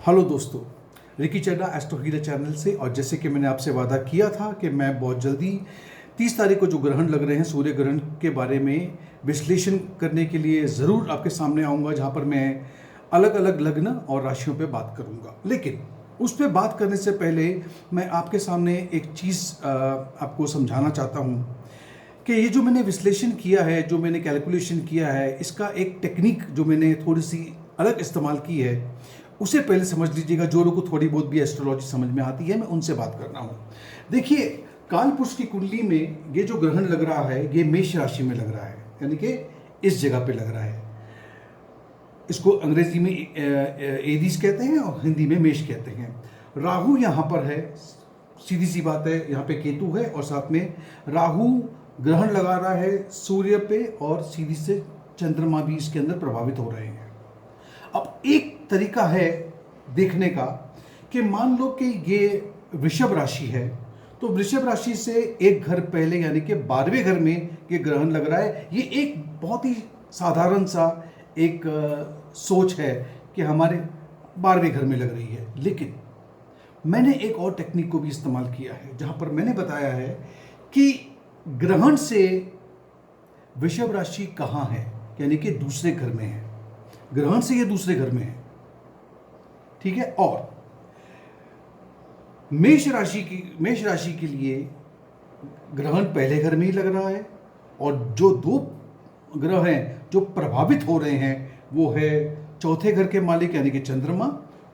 Hello दोस्तों, Ricky Chadha astro हीरा channel से। और जैसे कि मैंने आपसे वादा किया था कि मैं बहुत जल्दी 30 तारीख को जो ग्रहण लग रहे हैं सूर्य ग्रहण के बारे में विश्लेषण करने के लिए ज़रूर आपके सामने आऊँगा, जहाँ पर मैं अलग अलग लग्न और राशियों पे बात करूँगा। लेकिन उस पर बात करने से पहले मैं आपके सामने एक चीज़ आपको समझाना चाहता हूँ कि ये जो मैंने विश्लेषण किया है, जो मैंने कैलकुलेशन किया है, इसका एक टेक्निक जो मैंने थोड़ी सी अलग इस्तेमाल की है, उसे पहले समझ लीजिएगा। जो लोगों को थोड़ी बहुत भी एस्ट्रोलॉजी समझ में आती है, मैं उनसे बात कर रहा हूँ। देखिए, कालपुरुष की कुंडली में ये जो ग्रहण लग रहा है, ये मेष राशि में लग रहा है, यानी कि इस जगह पे लग रहा है। इसको अंग्रेजी में एरीज कहते हैं और हिंदी में मेष कहते हैं। राहु यहाँ पर है, सीधी सी बात है, यहाँ पे केतु है और साथ में राहु ग्रहण लगा रहा है सूर्य पे, और सीधी से चंद्रमा भी इसके अंदर प्रभावित हो रहे हैं। अब एक तरीका है देखने का कि मान लो कि ये वृषभ राशि है, तो वृषभ राशि से एक घर पहले यानी कि 12वें घर में ये ग्रहण लग रहा है। ये एक बहुत ही साधारण सा एक सोच है कि हमारे 12वें घर में लग रही है। लेकिन मैंने एक और टेक्निक को भी इस्तेमाल किया है, जहां पर मैंने बताया है कि ग्रहण से वृषभ राशि कहाँ है, यानी कि दूसरे घर में है। ग्रहण से ये दूसरे घर में है, ठीक है। और मेष राशि के लिए ग्रहण पहले घर में ही लग रहा है, और जो दो ग्रह हैं जो प्रभावित हो रहे हैं वो है चौथे घर के मालिक यानी कि चंद्रमा,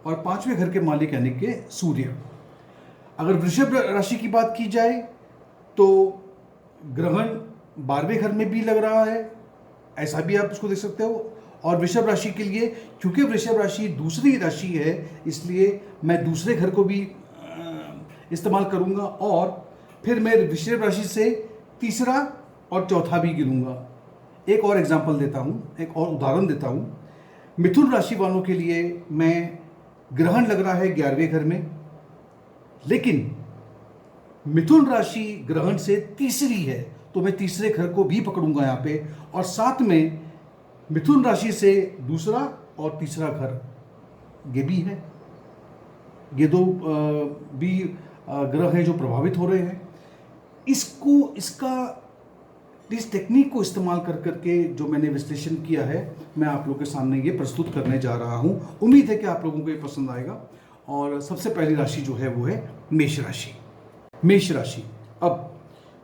और 5वें घर के मालिक यानी कि सूर्य। अगर वृषभ राशि की बात की जाए तो ग्रहण 12वें घर में भी लग रहा है, ऐसा भी आप उसको देख सकते हो। और वृषभ राशि के लिए, क्योंकि वृषभ राशि दूसरी राशि है, इसलिए मैं दूसरे घर को भी इस्तेमाल करूंगा, और फिर मैं वृषभ राशि से तीसरा और चौथा भी गिनूंगा। एक और एग्जांपल देता हूं, एक और उदाहरण देता हूं। मिथुन राशि वालों के लिए मैं ग्रहण लग रहा है 11वें घर में, लेकिन मिथुन राशि ग्रहण से तीसरी है, तो मैं तीसरे घर को भी पकड़ूंगा यहाँ पे, और साथ में मिथुन राशि से दूसरा और तीसरा घर ये भी है। ये दो भी ग्रह हैं जो प्रभावित हो रहे हैं। इस टेक्निक को इस्तेमाल कर करके जो मैंने विश्लेषण किया है, मैं आप लोगों के सामने ये प्रस्तुत करने जा रहा हूँ। उम्मीद है कि आप लोगों को ये पसंद आएगा। और सबसे पहली राशि जो है वो है मेष राशि। मेष राशि, अब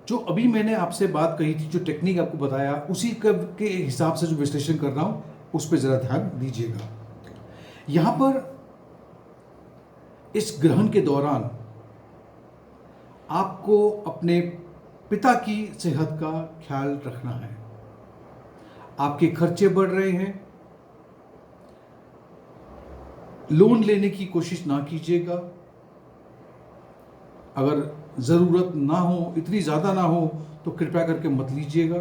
जो अभी मैंने आपसे बात कही थी, जो टेक्निक आपको बताया, उसी के हिसाब से जो विश्लेषण कर रहा हूं, उस पर जरा ध्यान दीजिएगा। यहां पर इस ग्रहण के दौरान आपको अपने पिता की सेहत का ख्याल रखना है। आपके खर्चे बढ़ रहे हैं, लोन लेने की कोशिश ना कीजिएगा। अगर ज़रूरत ना हो, इतनी ज़्यादा ना हो, तो कृपया करके मत लीजिएगा।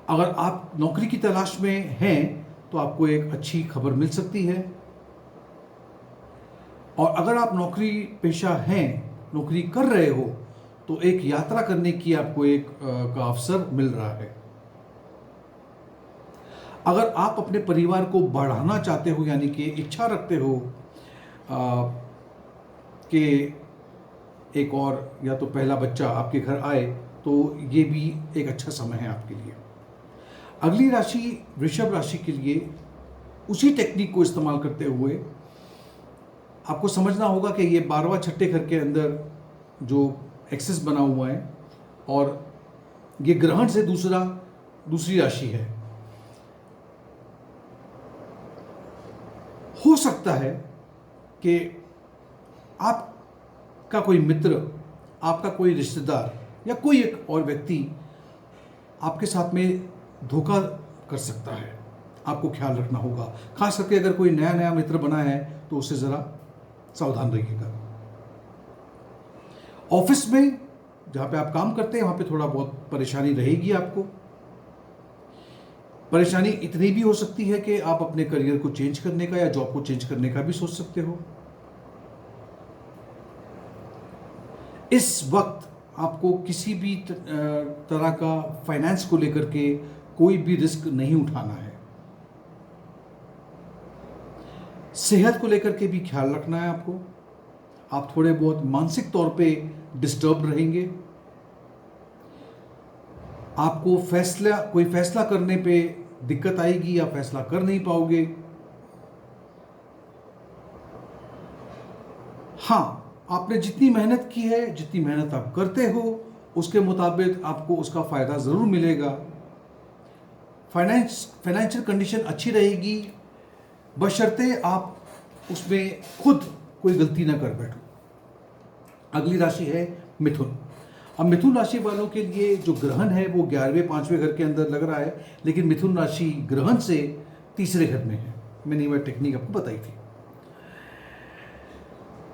अगर आप नौकरी की तलाश में हैं तो आपको एक अच्छी खबर मिल सकती है, और अगर आप नौकरी पेशा हैं, नौकरी कर रहे हो, तो एक यात्रा करने की आपको एक का अवसर मिल रहा है। अगर आप अपने परिवार को बढ़ाना चाहते हो, यानी कि इच्छा रखते हो कि एक और या तो पहला बच्चा आपके घर आए, तो ये भी एक अच्छा समय है आपके लिए। अगली राशि वृषभ राशि के लिए उसी टेक्निक को इस्तेमाल करते हुए आपको समझना होगा कि ये 12वां छठे घर के अंदर जो एक्सेस बना हुआ है, और ये ग्रहण से दूसरी राशि है। हो सकता है कि आपका कोई मित्र, आपका कोई रिश्तेदार या कोई एक और व्यक्ति आपके साथ में धोखा कर सकता है। आपको ख्याल रखना होगा, खास करके अगर कोई नया मित्र बना है तो उससे ज़रा सावधान रहिएगा। ऑफिस में जहाँ पे आप काम करते हैं, वहाँ पे थोड़ा बहुत परेशानी रहेगी आपको। परेशानी इतनी भी हो सकती है कि आप अपने करियर को चेंज करने का या जॉब को चेंज करने का भी सोच सकते हो। इस वक्त आपको किसी भी तरह का फाइनेंस को लेकर के कोई भी रिस्क नहीं उठाना है। सेहत को लेकर के भी ख्याल रखना है आपको। आप थोड़े बहुत मानसिक तौर पे डिस्टर्ब रहेंगे। आपको कोई फैसला करने पे दिक्कत आएगी या फैसला कर नहीं पाओगे। हाँ, आपने जितनी मेहनत की है, जितनी मेहनत आप करते हो, उसके मुताबिक आपको उसका फ़ायदा ज़रूर मिलेगा। फाइनेंशियल कंडीशन अच्छी रहेगी, बशर्ते आप उसमें खुद कोई गलती ना कर बैठो। अगली राशि है मिथुन। अब मिथुन राशि वालों के लिए जो ग्रहण है वो 11वें 5वें घर के अंदर लग रहा है, लेकिन मिथुन राशि ग्रहण से तीसरे घर में है। मैंने वह टेक्निक आपको बताई थी।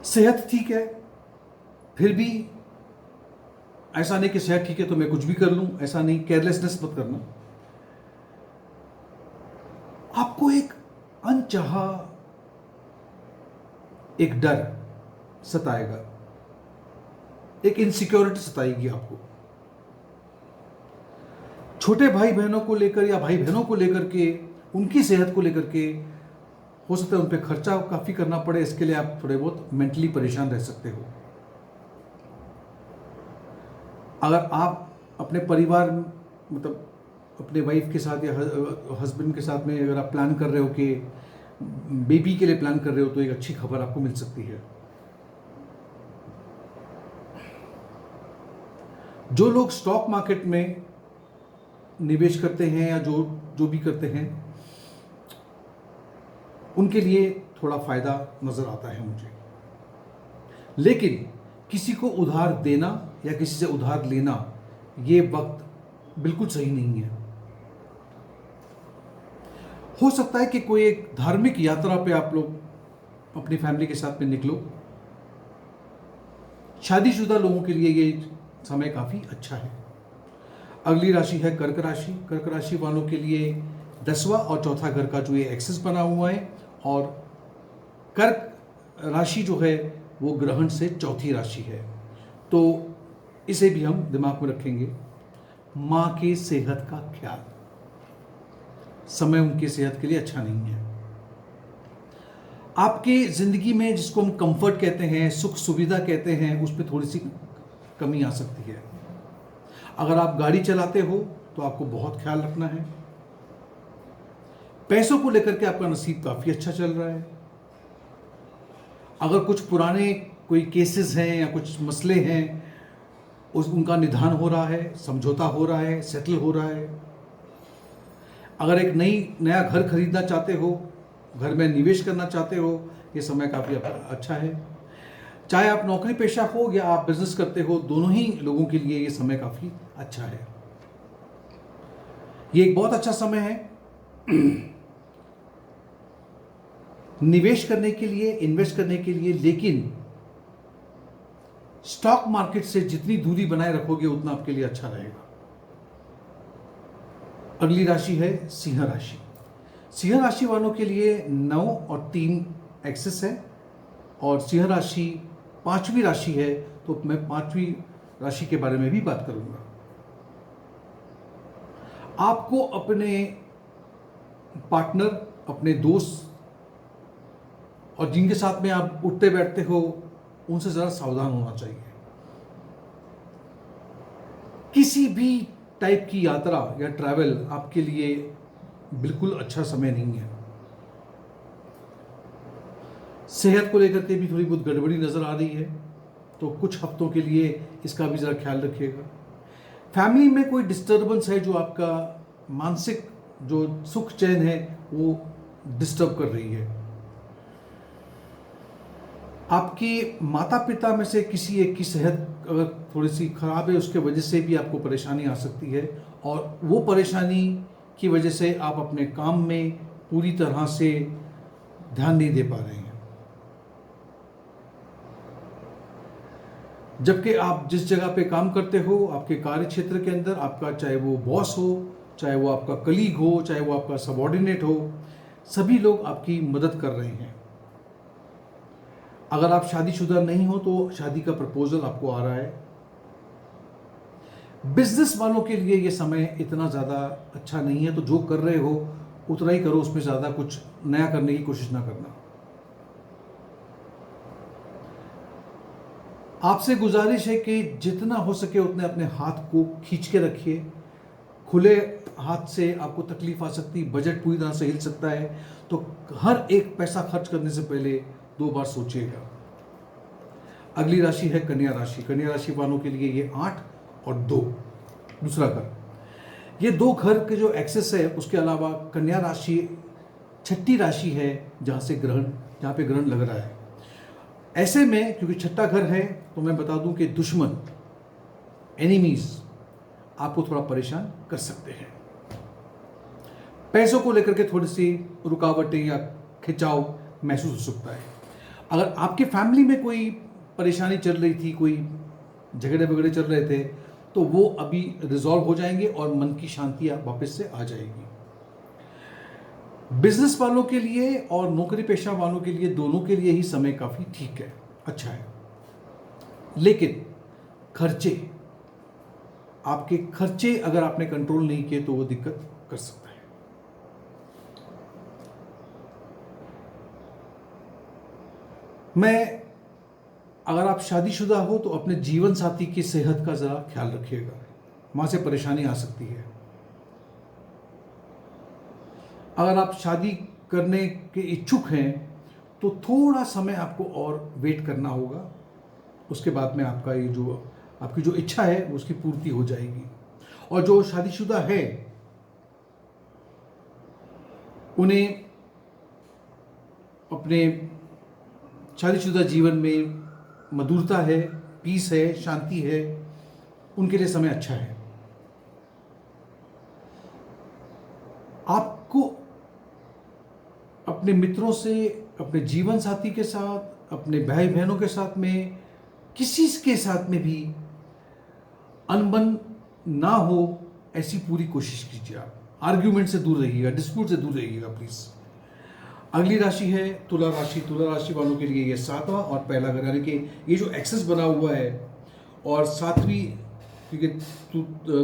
सेहत ठीक है, फिर भी ऐसा नहीं कि सेहत ठीक है तो मैं कुछ भी कर लूं, ऐसा नहीं, केयरलेसनेस मत करना। आपको एक अनचाहा एक डर सताएगा, एक इनसिक्योरिटी सताएगी आपको। छोटे भाई बहनों को लेकर या भाई बहनों को लेकर के, उनकी सेहत को लेकर के हो सकता है उन पर खर्चा काफ़ी करना पड़े। इसके लिए आप थोड़े बहुत मेंटली परेशान रह सकते हो। अगर आप अपने परिवार, मतलब अपने वाइफ के साथ या हस्बैंड के साथ में अगर आप प्लान कर रहे हो कि बेबी के लिए प्लान कर रहे हो, तो एक अच्छी खबर आपको मिल सकती है। जो लोग स्टॉक मार्केट में निवेश करते हैं या जो भी करते हैं, उनके लिए थोड़ा फायदा नजर आता है मुझे। लेकिन किसी को उधार देना या किसी से उधार लेना, ये वक्त बिल्कुल सही नहीं है। हो सकता है कि कोई एक धार्मिक यात्रा पे आप लोग अपनी फैमिली के साथ में निकलो। शादीशुदा लोगों के लिए ये समय काफी अच्छा है। अगली राशि है कर्क राशि। कर्क राशि वालों के लिए 10वां और चौथा घर का जो ये एक्सेस बना हुआ है, और कर्क राशि जो है वो ग्रहण से चौथी राशि है, तो इसे भी हम दिमाग में रखेंगे। माँ की सेहत का ख्याल, समय उनकी सेहत के लिए अच्छा नहीं है। आपकी जिंदगी में जिसको हम कंफर्ट कहते हैं, सुख सुविधा कहते हैं, उस पर थोड़ी सी कमी आ सकती है। अगर आप गाड़ी चलाते हो तो आपको बहुत ख्याल रखना है। पैसों को लेकर के आपका नसीब काफी अच्छा चल रहा है। अगर कुछ पुराने कोई केसेस हैं या कुछ मसले हैं, उनका निदान हो रहा है, समझौता हो रहा है, सेटल हो रहा है। अगर एक नया घर खरीदना चाहते हो, घर में निवेश करना चाहते हो, ये समय काफी अच्छा है। चाहे आप नौकरी पेशा हो या आप बिजनेस करते हो, दोनों ही लोगों के लिए ये समय काफी अच्छा है। ये एक बहुत अच्छा समय है निवेश करने के लिए, इन्वेस्ट करने के लिए। लेकिन स्टॉक मार्केट से जितनी दूरी बनाए रखोगे उतना आपके लिए अच्छा रहेगा। अगली राशि है सिंह राशि। सिंह राशि वालों के लिए 9 और 3 एक्सेस है, और सिंह राशि 5वीं राशि है, तो मैं 5वीं राशि के बारे में भी बात करूंगा। आपको अपने पार्टनर, अपने दोस्त और जिनके साथ में आप उठते बैठते हो, उनसे जरा सावधान होना चाहिए। किसी भी टाइप की यात्रा या ट्रैवल आपके लिए बिल्कुल अच्छा समय नहीं है। सेहत को लेकर के भी थोड़ी बहुत गड़बड़ी नजर आ रही है, तो कुछ हफ्तों के लिए इसका भी जरा ख्याल रखिएगा। फैमिली में कोई डिस्टर्बेंस है जो आपका मानसिक जो सुख चैन है वो डिस्टर्ब कर रही है। आपके माता पिता में से किसी एक की सेहत अगर थोड़ी सी खराब है, उसके वजह से भी आपको परेशानी आ सकती है, और वो परेशानी की वजह से आप अपने काम में पूरी तरह से ध्यान नहीं दे पा रहे हैं। जबकि आप जिस जगह पे काम करते हो, आपके कार्य क्षेत्र के अंदर, आपका चाहे वो बॉस हो, चाहे वो आपका कलीग हो, चाहे वो आपका सबऑर्डिनेट हो, सभी लोग आपकी मदद कर रहे हैं। अगर आप शादीशुदा नहीं हो तो शादी का प्रपोजल आपको आ रहा है। बिजनेस वालों के लिए ये समय इतना ज़्यादा अच्छा नहीं है, तो जो कर रहे हो उतना ही करो, उसमें ज़्यादा कुछ नया करने की कोशिश ना करना। आपसे गुजारिश है कि जितना हो सके उतने अपने हाथ को खींच के रखिए। खुले हाथ से आपको तकलीफ आ सकती, बजट पूरी तरह से हिल सकता है, तो हर एक पैसा खर्च करने से पहले 2 बार सोचिएगा। अगली राशि है कन्या राशि। कन्या राशि वालों के लिए ये 8 और 2 दूसरा घर, ये 2 घर के जो एक्सेस है, उसके अलावा कन्या राशि छठी राशि है जहाँ पे ग्रहण लग रहा है। ऐसे में क्योंकि छठा घर है, तो मैं बता दूं कि दुश्मन, एनिमीज आपको थोड़ा परेशान कर सकते हैं। पैसों को लेकर के थोड़ी सी रुकावटें या खिंचाव महसूस हो सकता है। अगर आपके फैमिली में कोई परेशानी चल रही थी, कोई झगड़े वगड़े चल रहे थे, तो वो अभी रिजॉल्व हो जाएंगे और मन की शांति वापस से आ जाएगी। बिजनेस वालों के लिए और नौकरी पेशा वालों के लिए, दोनों के लिए ही समय काफी ठीक है, अच्छा है। लेकिन खर्चे, आपके खर्चे अगर आपने कंट्रोल नहीं किए तो वो दिक्कत कर सकता है। अगर आप शादीशुदा हो तो अपने जीवन साथी की सेहत का जरा ख्याल रखिएगा, वहां से परेशानी आ सकती है। अगर आप शादी करने के इच्छुक हैं तो थोड़ा समय आपको और वेट करना होगा, उसके बाद में आपकी जो इच्छा है उसकी पूर्ति हो जाएगी। और जो शादीशुदा है उन्हें अपने शादीशुदा जीवन में मधुरता है, पीस है, शांति है, उनके लिए समय अच्छा है। आपको अपने मित्रों से, अपने जीवन साथी के साथ, अपने भाई बहनों के साथ में, किसी के साथ में भी अनबन ना हो, ऐसी पूरी कोशिश कीजिए। आप आर्ग्यूमेंट से दूर रहिएगा, डिस्प्यूट से दूर रहिएगा प्लीज। अगली राशि है तुला राशि। तुला राशि वालों के लिए ये 7वां और पहला घर, यानी कि ये जो एक्सेस बना हुआ है और 7वीं, क्योंकि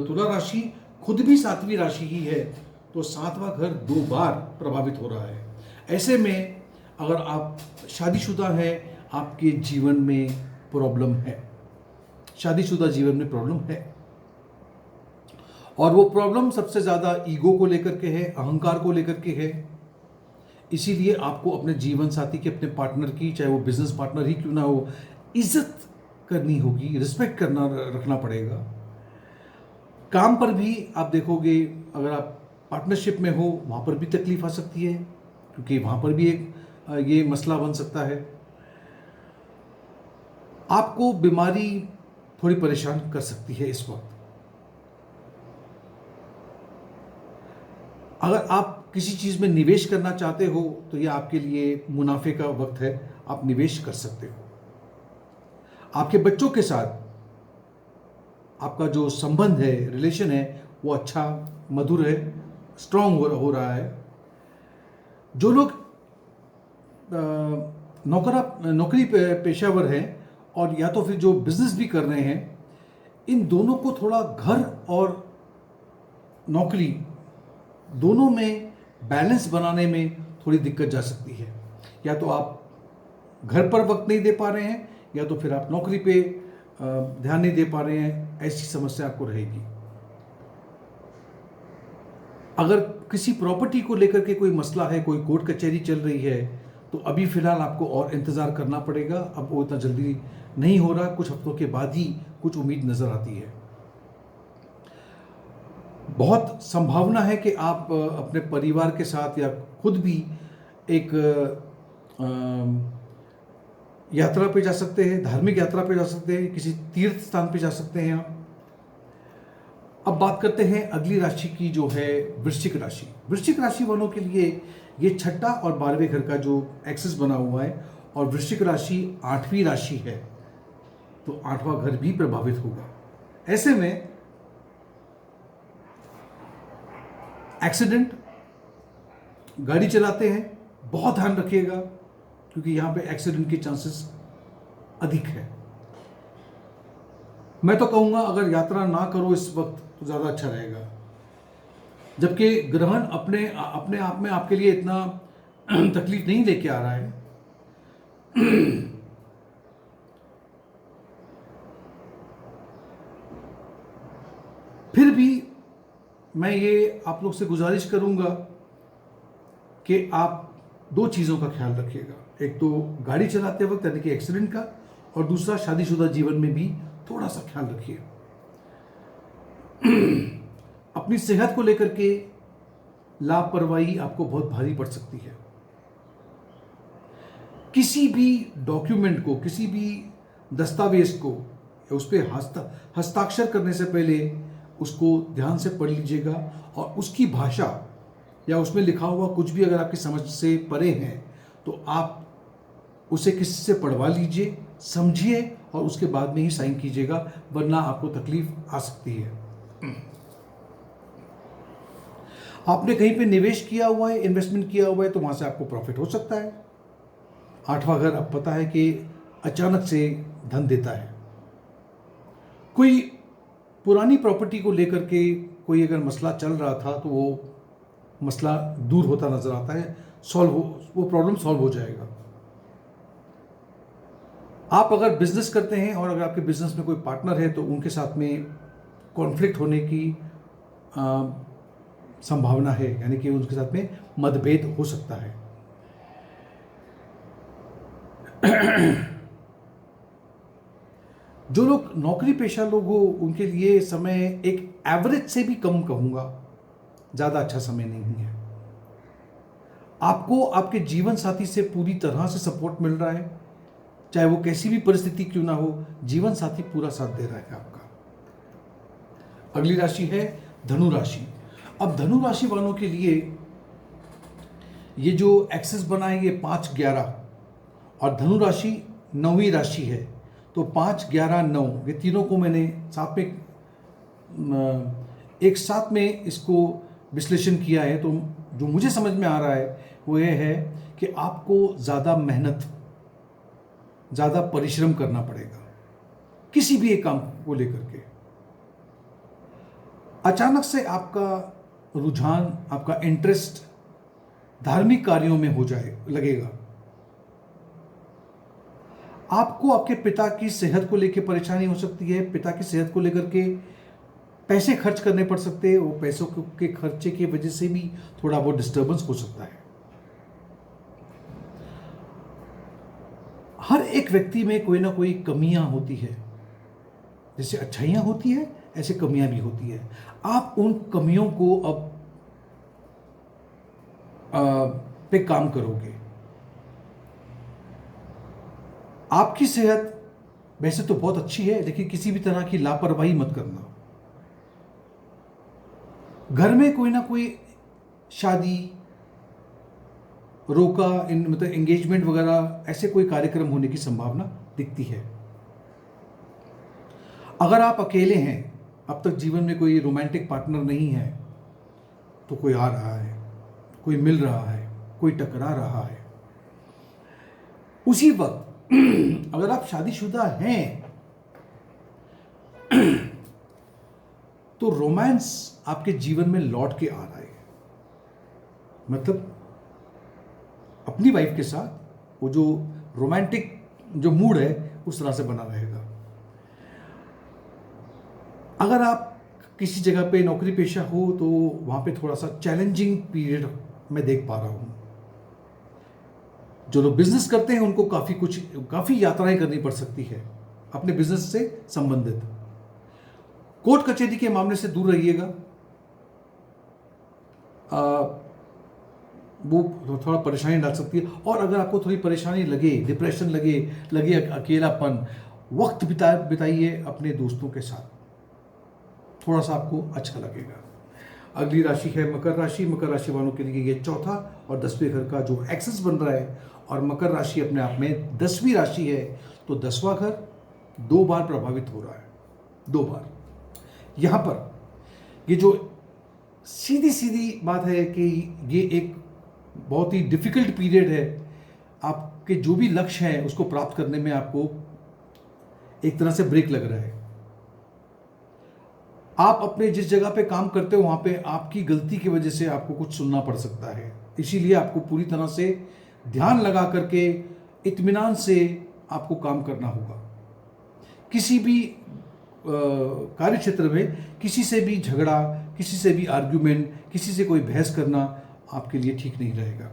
तुला राशि खुद भी 7वीं राशि ही है, तो 7वां घर 2 बार प्रभावित हो रहा है। ऐसे में अगर आप शादीशुदा हैं, आपके जीवन में प्रॉब्लम है, शादीशुदा जीवन में प्रॉब्लम है, और वो प्रॉब्लम सबसे ज़्यादा ईगो को लेकर के है, अहंकार को लेकर के है। इसीलिए आपको अपने जीवन साथी की, अपने पार्टनर की, चाहे वो बिजनेस पार्टनर ही क्यों ना हो, इज्जत करनी होगी, रिस्पेक्ट रखना पड़ेगा। काम पर भी आप देखोगे, अगर आप पार्टनरशिप में हो, वहाँ पर भी तकलीफ आ सकती है, क्योंकि वहाँ पर भी ये मसला बन सकता है। आपको बीमारी थोड़ी परेशान कर सकती है इस वक्त। अगर आप किसी चीज़ में निवेश करना चाहते हो तो यह आपके लिए मुनाफे का वक्त है, आप निवेश कर सकते हो। आपके बच्चों के साथ आपका जो संबंध है, रिलेशन है, वो अच्छा, मधुर है, स्ट्रांग हो रहा है। जो लोग नौकरी पेशावर हैं और या तो फिर जो बिजनेस भी कर रहे हैं, इन दोनों को थोड़ा घर और नौकरी दोनों में बैलेंस बनाने में थोड़ी दिक्कत जा सकती है। या तो आप घर पर वक्त नहीं दे पा रहे हैं, या तो फिर आप नौकरी पे ध्यान नहीं दे पा रहे हैं, ऐसी समस्या आपको रहेगी। अगर किसी प्रॉपर्टी को लेकर के कोई मसला है, कोई कोर्ट कचहरी चल रही है, तो अभी फिलहाल आपको और इंतज़ार करना पड़ेगा। अब वो इतना जल्दी नहीं हो रहा, कुछ हफ्तों के बाद ही कुछ उम्मीद नज़र आती है। बहुत संभावना है कि आप अपने परिवार के साथ या खुद भी एक यात्रा पे जा सकते हैं, धार्मिक यात्रा पे जा सकते हैं, किसी तीर्थ स्थान पे जा सकते हैं आप। अब बात करते हैं अगली राशि की, जो है वृश्चिक राशि। वृश्चिक राशि वालों के लिए ये छठा और 12वें घर का जो एक्सेस बना हुआ है, और वृश्चिक राशि 8वीं राशि है, तो 8वां घर भी प्रभावित होगा। ऐसे में एक्सीडेंट, गाड़ी चलाते हैं बहुत ध्यान रखिएगा, क्योंकि यहां पे एक्सीडेंट के चांसेस अधिक है। मैं तो कहूंगा अगर यात्रा ना करो इस वक्त तो ज़्यादा अच्छा रहेगा, जबकि ग्रहण अपने आप में आपके लिए इतना तकलीफ नहीं लेके आ रहा है। फिर भी मैं ये आप लोग से गुजारिश करूंगा कि आप दो चीज़ों का ख्याल रखिएगा। एक तो गाड़ी चलाते वक्त यानी कि एक्सीडेंट का, और दूसरा शादीशुदा जीवन में भी थोड़ा सा ख्याल रखिए। अपनी सेहत को लेकर के लापरवाही आपको बहुत भारी पड़ सकती है। किसी भी डॉक्यूमेंट को, किसी भी दस्तावेज को उस पर हस्ताक्षर करने से पहले उसको ध्यान से पढ़ लीजिएगा, और उसकी भाषा या उसमें लिखा हुआ कुछ भी अगर आपकी समझ से परे है तो आप उसे किसी से पढ़वा लीजिए, समझिए, और उसके बाद में ही साइन कीजिएगा, वरना आपको तकलीफ आ सकती है। आपने कहीं पे निवेश किया हुआ है, इन्वेस्टमेंट किया हुआ है, तो वहां से आपको प्रॉफिट हो सकता है। 8वां घर अब पता है कि अचानक से धन देता है। कोई पुरानी प्रॉपर्टी को लेकर के कोई अगर मसला चल रहा था तो वो मसला दूर होता नजर आता है, वो प्रॉब्लम सॉल्व हो जाएगा। आप अगर बिजनेस करते हैं और अगर आपके बिजनेस में कोई पार्टनर है तो उनके साथ में कॉन्फ्लिक्ट होने की संभावना है, यानी कि उनके साथ में मतभेद हो सकता है। जो लोग नौकरी पेशा लोग हो उनके लिए समय एक एवरेज से भी कम कहूंगा, ज्यादा अच्छा समय नहीं है। आपको आपके जीवन साथी से पूरी तरह से सपोर्ट मिल रहा है, चाहे वो कैसी भी परिस्थिति क्यों ना हो, जीवन साथी पूरा साथ दे रहा है आपका। अगली राशि है धनु राशि। अब धनु राशि वालों के लिए ये जो एक्सेस बना है ये 5-11, और धनु राशि 9वीं राशि है, तो 5, 11, 9 ये तीनों को मैंने साथ में एक साथ में इसको विश्लेषण किया है। तो जो मुझे समझ में आ रहा है वो ये है कि आपको ज़्यादा मेहनत, ज़्यादा परिश्रम करना पड़ेगा किसी भी एक काम को लेकर के। अचानक से आपका रुझान, आपका इंटरेस्ट धार्मिक कार्यों में हो जाए लगेगा। आपको आपके पिता की सेहत को लेकर परेशानी हो सकती है। पिता की सेहत को लेकर के पैसे खर्च करने पड़ सकते हैं, वो पैसों के खर्चे की वजह से भी थोड़ा बहुत डिस्टर्बेंस हो सकता है। हर एक व्यक्ति में कोई ना कोई कमियां होती है, जैसे अच्छाइयां होती है ऐसे कमियां भी होती है। आप उन कमियों को अब पे काम करोगे। आपकी सेहत वैसे तो बहुत अच्छी है, लेकिन किसी भी तरह की लापरवाही मत करना। घर में कोई ना कोई शादी, रोका मतलब एंगेजमेंट वगैरह ऐसे कोई कार्यक्रम होने की संभावना दिखती है। अगर आप अकेले हैं, अब तक जीवन में कोई रोमांटिक पार्टनर नहीं है, तो कोई आ रहा है, कोई मिल रहा है, कोई टकरा रहा है। उसी वक्त अगर आप शादीशुदा हैं तो रोमांस आपके जीवन में लौट के आ रहा है। मतलब अपनी वाइफ के साथ वो जो रोमांटिक जो मूड है उस तरह से बना रहेगा। अगर आप किसी जगह पे नौकरी पेशा हो तो वहां पे थोड़ा सा चैलेंजिंग पीरियड मैं देख पा रहा हूं। जो लोग बिजनेस करते हैं उनको काफी यात्राएं करनी पड़ सकती है अपने बिजनेस से संबंधित। कोर्ट कचहरी के मामले से दूर रहिएगा, वो थोड़ा परेशानी डाल सकती है। और अगर आपको थोड़ी परेशानी लगे, डिप्रेशन लगे अकेलापन, वक्त बिताइए अपने दोस्तों के साथ, थोड़ा सा आपको अच्छा लगेगा। अगली राशि है मकर राशि। मकर राशि वालों के लिए ये चौथा और 10वें घर का जो एक्सेस बन रहा है, और मकर राशि अपने आप में 10वीं राशि है, तो 10वां घर 2 बार प्रभावित हो रहा है, 2 बार। यहां पर ये जो सीधी बात है कि ये एक बहुत ही डिफिकल्ट पीरियड है। आपके जो भी लक्ष्य हैं उसको प्राप्त करने में आपको एक तरह से ब्रेक लग रहा है। आप अपने जिस जगह पे काम करते हो वहां पे आपकी गलती की वजह से आपको कुछ सुनना पड़ सकता है, इसीलिए आपको पूरी तरह से ध्यान लगा करके इत्मीनान से आपको काम करना होगा। किसी भी कार्य क्षेत्र में किसी से भी झगड़ा, किसी से भी आर्ग्यूमेंट, किसी से कोई बहस करना आपके लिए ठीक नहीं रहेगा।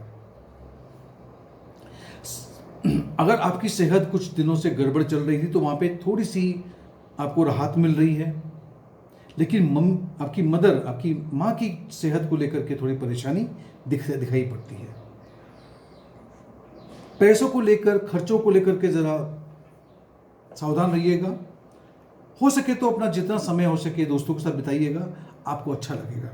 अगर आपकी सेहत कुछ दिनों से गड़बड़ चल रही थी तो वहाँ पे थोड़ी सी आपको राहत मिल रही है, लेकिन आपकी माँ की सेहत को लेकर के थोड़ी परेशानी दिखाई पड़ती है। पैसों को लेकर, खर्चों को लेकर के ज़रा सावधान रहिएगा। हो सके तो अपना जितना समय हो सके दोस्तों के साथ बिताइएगा, आपको अच्छा लगेगा।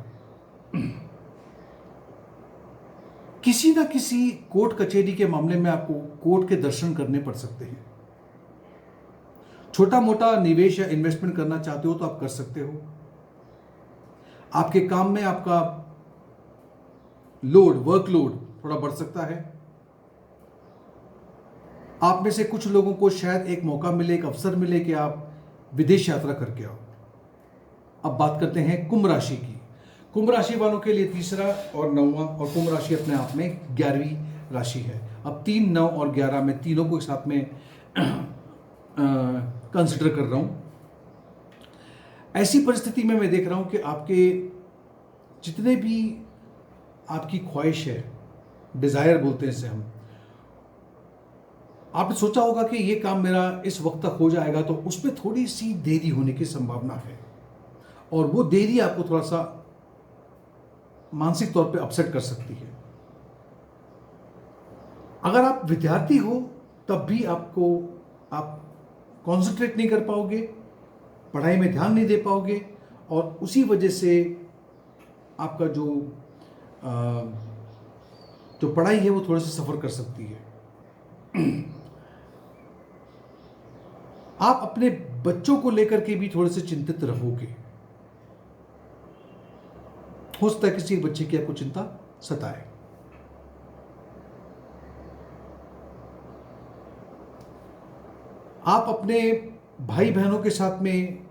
किसी ना किसी कोर्ट कचहरी के मामले में आपको कोर्ट के दर्शन करने पड़ सकते हैं। छोटा मोटा निवेश या इन्वेस्टमेंट करना चाहते हो तो आप कर सकते हो। आपके काम में आपका वर्कलोड थोड़ा बढ़ सकता है। आप में से कुछ लोगों को शायद एक मौका मिले, एक अवसर मिले कि आप विदेश यात्रा करके आओ। अब बात करते हैं कुंभ राशि की। कुंभ राशि वालों के लिए तीसरा और 9वां, और कुंभ राशि अपने आप में 11वीं राशि है। अब 3, 9 और 11 में तीनों को एक साथ में कंसिडर कर रहा हूं। ऐसी परिस्थिति में मैं देख रहा हूं कि आपके जितने भी आपकी ख्वाहिश है, डिजायर बोलते हैं इसे हम, आपने सोचा होगा कि ये काम मेरा इस वक्त तक हो जाएगा, तो उसमें थोड़ी सी देरी होने की संभावना है, और वो देरी आपको थोड़ा सा मानसिक तौर पे अपसेट कर सकती है। अगर आप विद्यार्थी हो तब भी आप कंसंट्रेट नहीं कर पाओगे, पढ़ाई में ध्यान नहीं दे पाओगे, और उसी वजह से आपका जो पढ़ाई है वो थोड़ा सा सफ़र कर सकती है। आप अपने बच्चों को लेकर के भी थोड़े से चिंतित रहोगे। हो सकता है किसी बच्चे की आपको चिंता सताए। आप अपने भाई बहनों के साथ में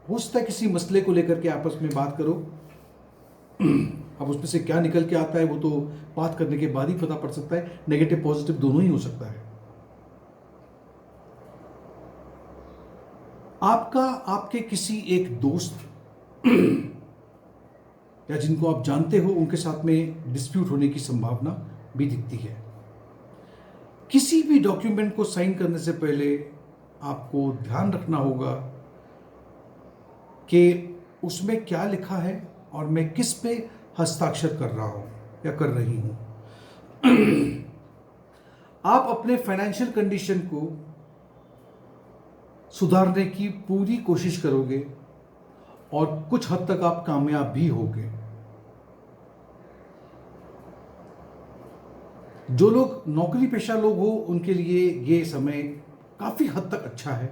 हो सकता है किसी मसले को लेकर के आपस में बात करो। अब उसमें से क्या निकल के आता है वो तो बात करने के बाद ही पता पड़ सकता है। नेगेटिव पॉजिटिव दोनों ही हो सकता है। आपके किसी एक दोस्त या जिनको आप जानते हो उनके साथ में डिस्प्यूट होने की संभावना भी दिखती है। किसी भी डॉक्यूमेंट को साइन करने से पहले आपको ध्यान रखना होगा कि उसमें क्या लिखा है और मैं किस पे हस्ताक्षर कर रहा हूं या कर रही हूं। आप अपने फाइनेंशियल कंडीशन को सुधारने की पूरी कोशिश करोगे और कुछ हद तक आप कामयाब भी होगे। जो लोग नौकरी पेशा लोग हो उनके लिए ये समय काफी हद तक अच्छा है।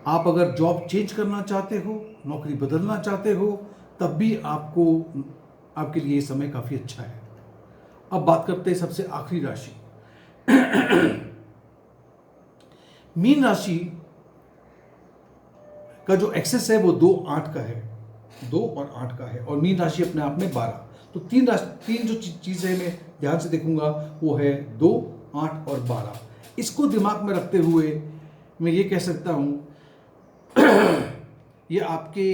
आप अगर जॉब चेंज करना चाहते हो, नौकरी बदलना चाहते हो, तब भी आपके लिए ये समय काफी अच्छा है। अब बात करते हैं सबसे आखिरी राशि मीन राशि का जो एक्सेस है वो 2, 8 का है, 2 और 8 का है, और मीन राशि अपने आप में 12। तो तीन जो चीजें मैं ध्यान से देखूंगा वो है 2, 8 और 12। इसको दिमाग में रखते हुए मैं ये कह सकता हूं ये आपके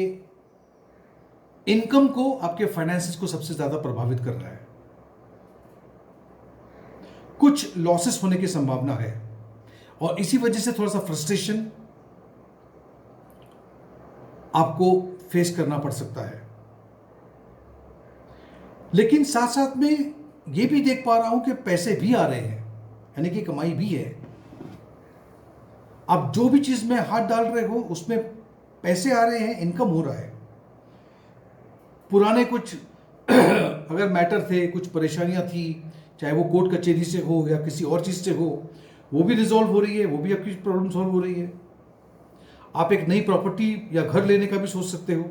इनकम को, आपके फाइनेंसेस को सबसे ज्यादा प्रभावित कर रहा है। कुछ लॉसेस होने की संभावना है और इसी वजह से थोड़ा सा फ्रस्ट्रेशन आपको फेस करना पड़ सकता है। लेकिन साथ साथ में ये भी देख पा रहा हूं कि पैसे भी आ रहे हैं, यानी कि कमाई भी है। आप जो भी चीज में हाथ डाल रहे हो उसमें पैसे आ रहे हैं, इनकम हो रहा है। पुराने कुछ अगर मैटर थे, कुछ परेशानियां थी, चाहे वो कोर्ट कचहरी से हो या किसी और चीज से हो, वो भी रिजॉल्व हो रही है, वो भी आपकी प्रॉब्लम सॉल्व हो रही है। आप एक नई प्रॉपर्टी या घर लेने का भी सोच सकते हो,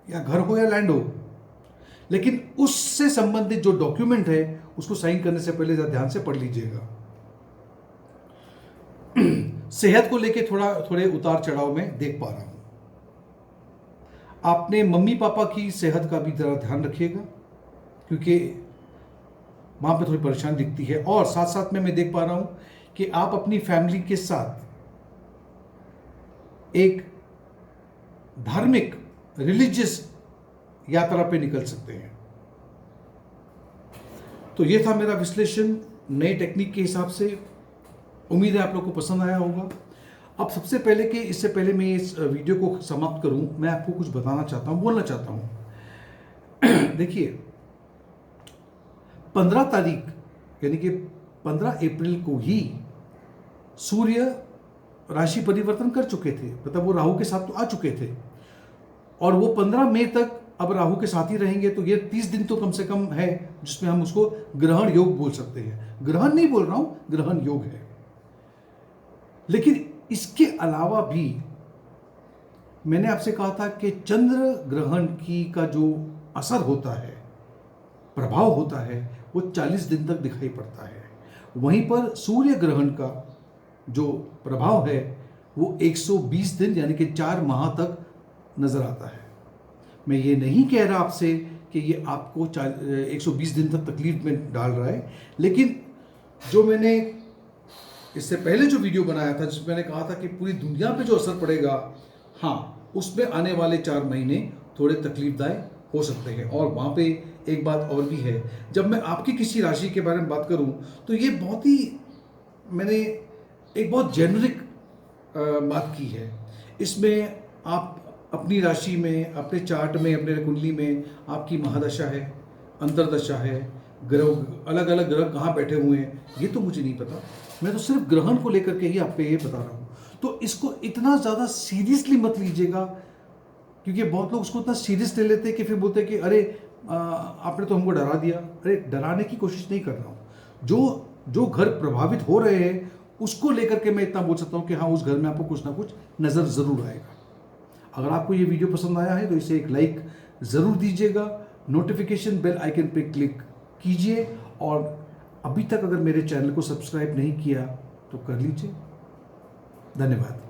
या घर हो या लैंड हो, लेकिन उससे संबंधित जो डॉक्यूमेंट है उसको साइन करने से पहले ध्यान से पढ़ लीजिएगा। सेहत को लेके थोड़े उतार चढ़ाव में देख पा रहा हूं। आपने मम्मी पापा की सेहत का भी जरा ध्यान रखिएगा, क्योंकि वहां पे थोड़ी परेशानी दिखती है। और साथ साथ में मैं देख पा रहा हूं कि आप अपनी फैमिली के साथ एक धार्मिक रिलीजियस यात्रा पे निकल सकते हैं। तो ये था मेरा विश्लेषण नए टेक्निक के हिसाब से। उम्मीद है आप लोग को पसंद आया होगा। अब सबसे पहले कि इससे पहले मैं इस वीडियो को समाप्त करूं, मैं आपको कुछ बताना चाहता हूं, बोलना चाहता हूं। देखिए, 15 तारीख यानी कि 15 अप्रैल को ही सूर्य राशि परिवर्तन कर चुके थे, मतलब वो राहु के साथ तो आ चुके थे, और वो 15 मई तक अब राहु के साथ ही रहेंगे। तो ये 30 दिन तो कम से कम है जिसमें हम उसको ग्रहण योग बोल सकते हैं। ग्रहण नहीं बोल रहा हूं, ग्रहण योग है। लेकिन इसके अलावा भी मैंने आपसे कहा था कि चंद्र ग्रहण की का जो असर होता है, प्रभाव होता है, वो 40 दिन तक दिखाई पड़ता है। वहीं पर सूर्य ग्रहण का जो प्रभाव है वो 120 दिन यानी कि 4 माह तक नजर आता है। मैं ये नहीं कह रहा आपसे कि ये आपको 120 दिन तक तकलीफ में डाल रहा है, लेकिन जो मैंने इससे पहले जो वीडियो बनाया था जिसमें मैंने कहा था कि पूरी दुनिया पे जो असर पड़ेगा, हाँ, उसमें आने वाले 4 महीने थोड़े तकलीफदायक हो सकते हैं। और वहाँ पे एक बात और भी है, जब मैं आपकी किसी राशि के बारे में बात करूँ तो ये बहुत ही, मैंने एक बहुत जेनरिक बात की है। इसमें आप अपनी राशि में, अपने चार्ट में, अपने कुंडली में आपकी महादशा है, अंतरदशा है, ग्रह अलग अलग ग्रह कहाँ बैठे हुए हैं ये तो मुझे नहीं पता। मैं तो सिर्फ ग्रहण को लेकर के ही आप पे ये बता रहा हूँ। तो इसको इतना ज़्यादा सीरियसली मत लीजिएगा, क्योंकि बहुत लोग उसको इतना सीरियस ले लेते हैं कि फिर बोलते हैं कि अरे आपने तो हमको डरा दिया। अरे, डराने की कोशिश नहीं कर रहा हूँ। जो घर प्रभावित हो रहे हैं उसको लेकर के मैं इतना बोल सकता हूँ कि हाँ, उस घर में आपको कुछ ना कुछ नज़र ज़रूर आएगा। अगर आपको ये वीडियो पसंद आया है तो इसे एक लाइक ज़रूर दीजिएगा, नोटिफिकेशन बेल आइकन पे क्लिक कीजिए, और अभी तक अगर मेरे चैनल को सब्सक्राइब नहीं किया तो कर लीजिए। धन्यवाद।